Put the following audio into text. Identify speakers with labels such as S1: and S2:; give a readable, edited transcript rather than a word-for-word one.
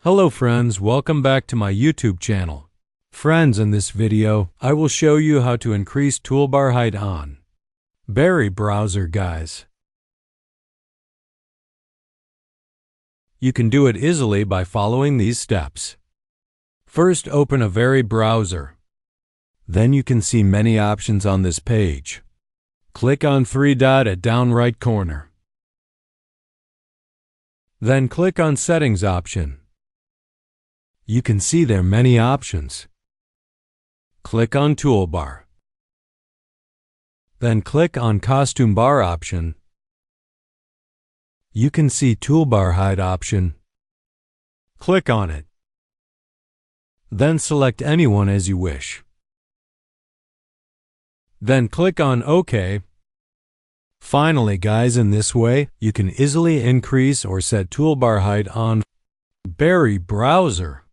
S1: Hello friends, welcome back to my YouTube channel. Friends, in this video, I will show you how to increase toolbar height on Berry browser, guys. You can do it easily by following these steps. First, open a Berry browser. Then you can see many options on this page. Click on three dot at down right corner. Then click on Settings option. You can see there are many options. Click on Toolbar. Then click on Costume Bar option. You can see Toolbar Height option. Click on it. Then select anyone as you wish. Then click on OK. Finally, guys, in this way, you can easily increase or set toolbar height on Berry browser.